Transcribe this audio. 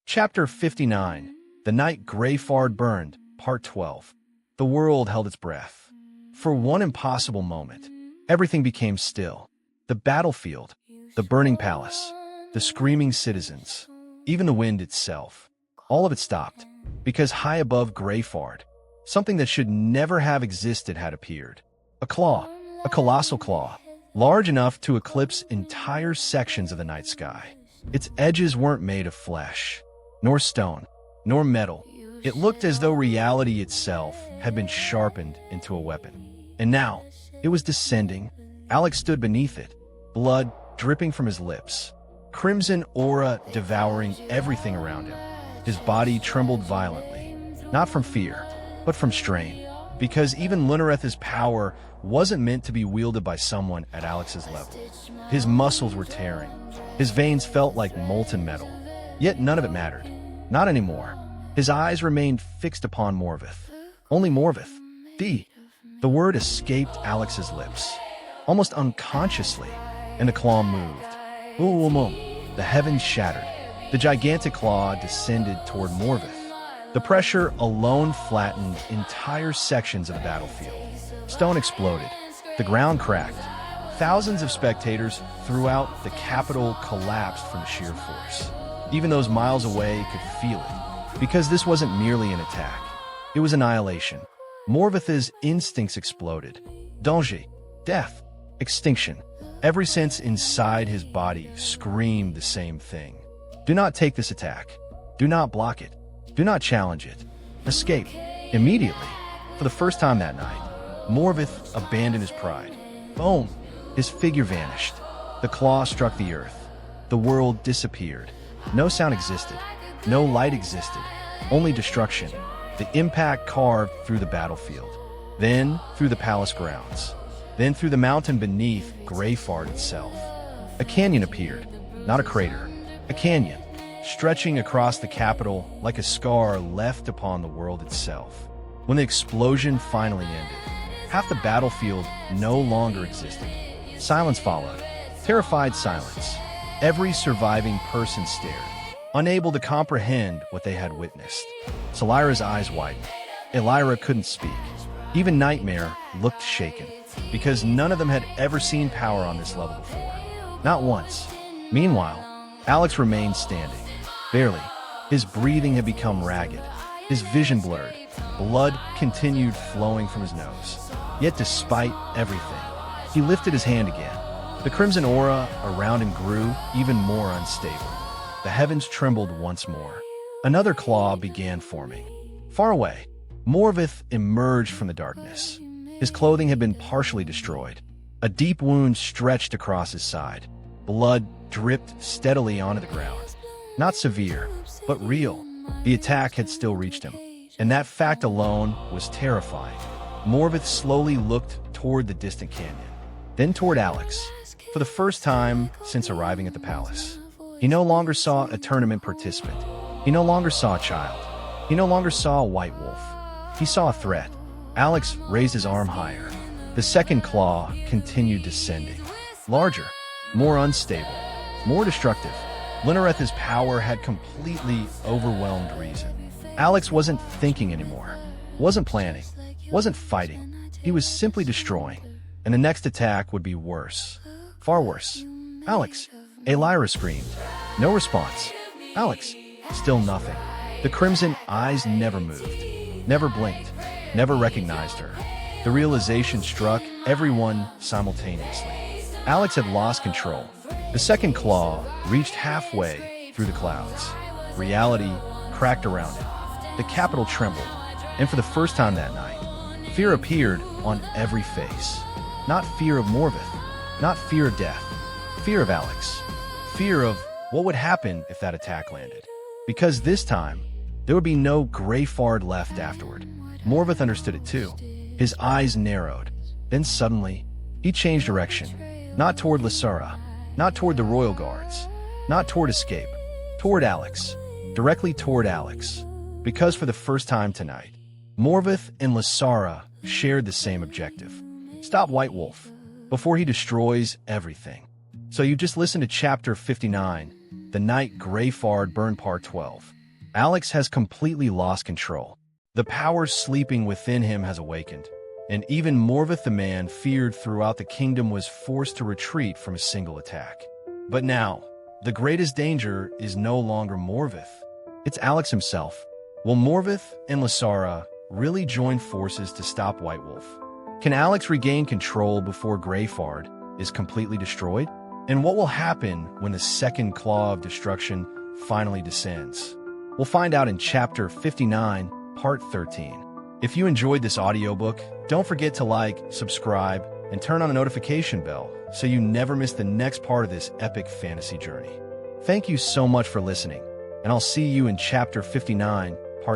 Chapter 59, The Night Greyfard Burned, Part 12. The world held its breath. For one impossible moment, everything became still. The battlefield, the burning palace, the screaming citizens, even the wind itself. All of it stopped, because high above Greyfard, something that should never have existed had appeared. A claw, a colossal claw, large enough to eclipse entire sections of the night sky. Its edges weren't made of flesh, nor stone, nor metal. It looked as though reality itself had been sharpened into a weapon. And now, it was descending. Alex stood beneath it, blood dripping from his lips, crimson aura devouring everything around him. His body trembled violently, not from fear, but from strain, because even Lunareth's power wasn't meant to be wielded by someone at Alex's level. His muscles were tearing. His veins felt like molten metal. Yet none of it mattered. Not anymore. His eyes remained fixed upon Morveth. Only Morveth. The word escaped Alex's lips, almost unconsciously, and the claw moved. The heavens shattered. The gigantic claw descended toward Morveth. The pressure alone flattened entire sections of the battlefield. Stone exploded. The ground cracked. Thousands of spectators throughout the capital collapsed from sheer force. Even those miles away could feel it, because this wasn't merely an attack. It was annihilation. Morveth's instincts exploded. Danger, death, extinction. Every sense inside his body screamed the same thing. Do not take this attack. Do not block it. Do not challenge it. Escape. Immediately, for the first time that night, Morveth abandoned his pride. Boom! His figure vanished. The claw struck the earth. The world disappeared. No sound existed. No light existed. Only destruction. The impact carved through the battlefield. Then through the palace grounds. Then through the mountain beneath Greyfard itself. A canyon appeared. Not a crater. A canyon, stretching across the capital like a scar left upon the world itself. When the explosion finally ended, half the battlefield no longer existed. Silence followed. Terrified silence. Every surviving person stared, unable to comprehend what they had witnessed. Solyra's eyes widened. Elira couldn't speak. Even Nightmare looked shaken, because none of them had ever seen power on this level before. Not once. Meanwhile, Alex remained standing. Barely. His breathing had become ragged. His vision blurred. Blood continued flowing from his nose. Yet despite everything, he lifted his hand again. The crimson aura around him grew even more unstable. The heavens trembled once more. Another claw began forming. Far away, Morveth emerged from the darkness. His clothing had been partially destroyed. A deep wound stretched across his side. Blood dripped steadily onto the ground. Not severe, but real. The attack had still reached him, and that fact alone was terrifying. Morveth slowly looked toward the distant canyon, then toward Alex. For the first time since arriving at the palace, he no longer saw a tournament participant. He no longer saw a child. He no longer saw a white wolf. He saw a threat. Alex raised his arm higher. The second claw continued descending. Larger, more unstable, more destructive. Lunareth's power had completely overwhelmed reason. Alex wasn't thinking anymore, wasn't planning, wasn't fighting. He was simply destroying, and the next attack would be worse. Far worse. Alex, Elira screamed. No response. Alex, still nothing. The crimson eyes never moved, never blinked, never recognized her. The realization struck everyone simultaneously. Alex had lost control. The second claw reached halfway through the clouds. Reality cracked around it. The capital trembled, and for the first time that night, fear appeared on every face. Not fear of Morveth, not fear of death, fear of Alex, fear of what would happen if that attack landed. Because this time, there would be no Greyfard left afterward. Morveth understood it too. His eyes narrowed. Then suddenly, he changed direction. Not toward Lysara, not toward the royal guards, not toward escape, toward Alex, directly toward Alex. Because for the first time tonight, Morveth and Lysara shared the same objective. Stop White Wolf before he destroys everything. So you just listened to Chapter 59, The Night Greyfard Burned Part 12. Alex has completely lost control. The power sleeping within him has awakened, and even Morveth the man feared throughout the kingdom was forced to retreat from a single attack. But now, the greatest danger is no longer Morveth. It's Alex himself. Will Morveth and Lysara really join forces to stop White Wolf? Can Alex regain control before Greyfard is completely destroyed? And what will happen when the second claw of destruction finally descends? We'll find out in Chapter 59, Part 13. If you enjoyed this audiobook, don't forget to like, subscribe, and turn on the notification bell so you never miss the next part of this epic fantasy journey. Thank you so much for listening, and I'll see you in Chapter 59